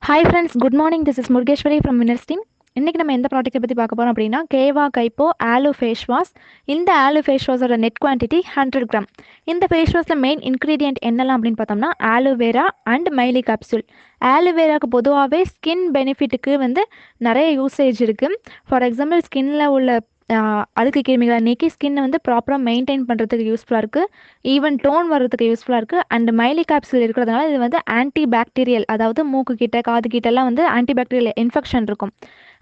Hi friends, good morning. This is Murgeshwari from Winners Team. இன்னைக்கு நம்ம எந்த ப்ராடக்ட்டை பற்றி பார்க்க போகிறோம் அப்படின்னா கேவா கைப்போ ஆலோ ஃபேஸ் வாஷ். இந்த ஆலோ ஃபேஸ் வாஷோட நெட் குவான்டிட்டி 100 கிராம். இந்த ஃபேஸ் வாஷில் மெயின் இன்க்ரீடியன்ட் என்னெல்லாம் அப்படின்னு பார்த்தோம்னா ஆலோவேரா அண்ட் மைலி கேப்சூல். ஆலோவேராவுக்கு பொதுவாகவே ஸ்கின் பெனிஃபிட்டுக்கு நிறைய யூசேஜ் இருக்குது. ஃபார் எக்ஸாம்பிள் ஸ்கின்னில் உள்ள அழுக்கு கிருமிகளை நீக்கி ஸ்கின்னை ப்ராப்பராக மெயின்டைன் பண்ணுறதுக்கு யூஸ்ஃபுல்லாக இருக்குது. ஈவன் டோன் வர்றதுக்கு யூஸ்ஃபுல்லாக இருக்குது. அண்ட் மைலி கேப்சூல் இருக்கிறதுனால இது ஆன்டி பாக்டீரியல், அதாவது மூக்கு கிட்ட காது கிட்டலாம் ஆன்டி பாக்டீரியல் இன்ஃபெக்ஷன் இருக்கும்.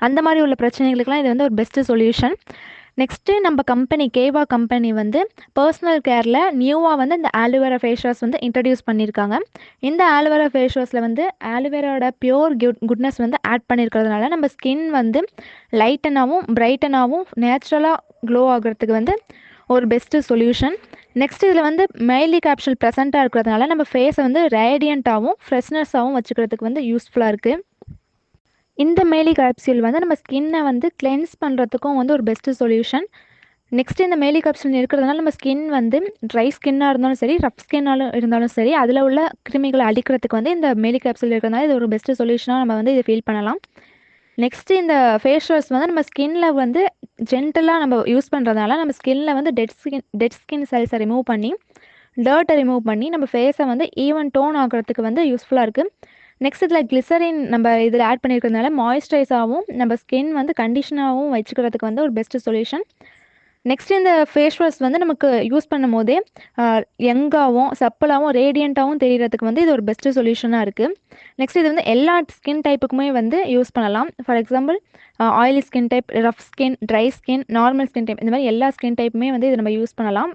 அந்த மாதிரி உள்ள பிரச்சனைகளுக்குலாம் இது ஒரு பெஸ்ட்டு சொல்யூஷன். நெக்ஸ்ட்டு நம்ம கம்பெனி கேவா கம்பெனி பர்சனல் கேரில் நியூவாக இந்த ஆலோவேரா ஃபேஸ் வாஷ் இன்ட்ரடியூஸ் பண்ணியிருக்காங்க. இந்த ஆலோவேரா ஃபேஸ் வாஷில் ஆலோவேராவோட பியோர் குட்னஸ் ஆட் பண்ணியிருக்கிறதுனால நம்ம ஸ்கின் லைட்டனாகவும் பிரைட்டனாகவும் நேச்சுரலாக க்ளோ ஆகிறதுக்கு ஒரு பெஸ்ட்டு சொல்யூஷன். நெக்ஸ்ட் இதில் மைலி கேப்சூல் ப்ரெசண்ட்டாக இருக்கிறதுனால நம்ம ஃபேஸை ரேடியண்ட்டாகவும் ஃப்ரெஷ்னஸாகவும் வச்சுக்கிறதுக்கு யூஸ்ஃபுல்லாக இருக்குது. இந்த மைலி கேப்சூல் நம்ம ஸ்கின்னை கிளென்ஸ் பண்ணுறதுக்கும் ஒரு பெஸ்ட்டு சொல்யூஷன். நெக்ஸ்ட் இந்த மைலி கேப்சூல் இருக்கிறதுனால நம்ம ஸ்கின் ட்ரை ஸ்கின்னாக இருந்தாலும் சரி, ரஃப் ஸ்கின்னாலும் இருந்தாலும் சரி, அதில் உள்ள கிருமிகளை அழிக்கிறதுக்கு இந்த மைலி கேப்சூல் இருக்கிறதுனால இது ஒரு பெஸ்ட்டு சொல்யூஷனாக நம்ம இதை ஃபீல் பண்ணலாம். நெக்ஸ்ட்டு இந்த ஃபேஸ் வாஷ் நம்ம ஸ்கின்னில் ஜென்டலாக நம்ம யூஸ் பண்ணுறதுனால நம்ம ஸ்கின்னில் டெட் ஸ்கின் செல்ஸை ரிமூவ் பண்ணி டர்ட்டை ரிமூவ் பண்ணி நம்ம ஃபேஸை ஈவன் டோன் ஆகிறதுக்கு யூஸ்ஃபுல்லாக இருக்குது. நெக்ஸ்ட் இதில் கிளிசரின் நம்ம இதில் ஆட் பண்ணியிருக்கிறதுனால மாய்ஸ்சரைஸாகவும் நம்ம ஸ்கின் கண்டிஷனாகவும் வச்சுக்கிறதுக்கு ஒரு பெஸ்ட்டு சொல்யூஷன். நெக்ஸ்ட் இந்த ஃபேஸ் வாஷ் நமக்கு யூஸ் பண்ணும் போதே யங்காகவும் சப்பலாகவும் ரேடியண்ட்டாகவும் தெரியறதுக்கு இது ஒரு பெஸ்ட்டு சொல்யூஷனாக இருக்குது. நெக்ஸ்ட் இது எல்லா ஸ்கின் டைப்புக்குமே யூஸ் பண்ணலாம். For example oily skin type, rough skin, dry skin, normal skin type, இந்த மாதிரி எல்லா ஸ்கின் டைப்புமே இது நம்ம யூஸ் பண்ணலாம்.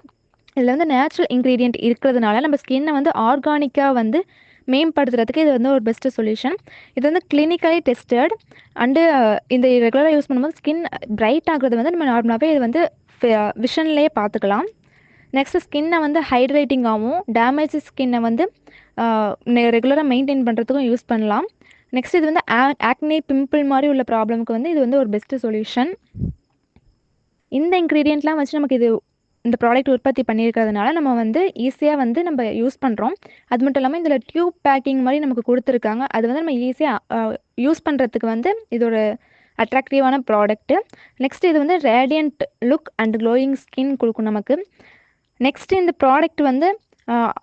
இதில் நேச்சுரல் இன்க்ரீடியன்ட் இருக்கிறதுனால நம்ம ஸ்கின்னை ஆர்கானிக்காக மேம்படுத்துறதுக்கு இது ஒரு பெஸ்ட்டு சொல்யூஷன். இது கிளினிக்கலி டெஸ்டட் அண்டு இந்த ரெகுலராக யூஸ் பண்ணும்போது ஸ்கின் பிரைட் ஆகிறது நம்ம நார்மலாகவே இது விஷன்லேயே பார்த்துக்கலாம். நெக்ஸ்ட்டு ஸ்கின்னை ஹைட்ரேட்டிங்காகவும் டேமேஜ் ஸ்கின்னை ரெகுலராக மெயின்டைன் பண்ணுறதுக்கும் யூஸ் பண்ணலாம். நெக்ஸ்ட் இது ஆக்னே பிம்பிள் மாதிரி உள்ள ப்ராப்ளமுக்கு இது ஒரு பெஸ்ட்டு சொல்யூஷன். இந்த இன்க்ரீடியண்ட்லாம் வச்சு நமக்கு இந்த ப்ராடக்ட் உற்பத்தி பண்ணியிருக்கிறதுனால நம்ம ஈஸியாக நம்ம யூஸ் பண்ணுறோம். அது மட்டும் இல்லாமல் இதில் டியூப் பேக்கிங் மாதிரி நமக்கு கொடுத்துருக்காங்க. அது நம்ம ஈஸியாக யூஸ் பண்ணுறதுக்கு இது ஒரு அட்ராக்டிவான ப்ராடக்ட்டு. நெக்ஸ்ட் இது radiant look and glowing skin கொடுக்கும் நமக்கு. நெக்ஸ்ட் இந்த product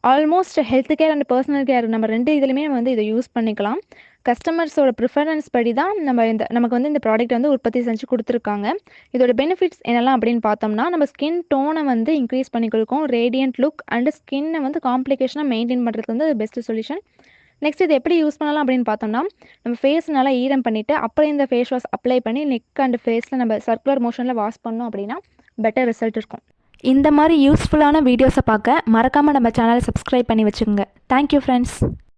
almost health care and personal care நம்ம ரெண்டு இதுலையுமே இதை யூஸ் பண்ணிக்கலாம். கஸ்டமர்ஸோட ப்ரிஃபரன்ஸ் படி தான் நமக்கு இந்த ப்ராடக்ட் உற்பத்தி செஞ்சு கொடுத்துருக்காங்க. இதோட பெனிஃபிட்ஸ் என்னெல்லாம் அப்படின்னு பார்த்தோம்னா நம்ம ஸ்கின் டோனை இன்க்ரீஸ் பண்ணி கொடுக்கும், ரேடியண்ட் லுக் அண்ட் ஸ்கின்னை காம்ப்ளிகேஷனாக மெயின்டைன் பண்ணுறது பெஸ்ட் சொல்யூஷன். நெக்ஸ்ட் இது எப்படி யூஸ் பண்ணலாம் அப்படின்னு பார்த்தோம்னா நம்ம ஃபேஸ் நல்லா ஈரம் பண்ணிவிட்டு அப்புறம் இந்த ஃபேஸ் வாஷ் அப்ளை பண்ணி நெக் அண்ட் ஃபேஸில் நம்ம சர்க்குலர் மோஷனில் வாஷ் பண்ணோம் அப்படின்னா பெட்டர் ரிசல்ட் இருக்கும். இந்த மாதிரி யூஸ்ஃபுல்லான வீடியோஸை பார்க்க மறக்காமல் நம்ம சேனலை சப்ஸ்கிரைப் பண்ணி வச்சுக்கோங்க. Thank you friends.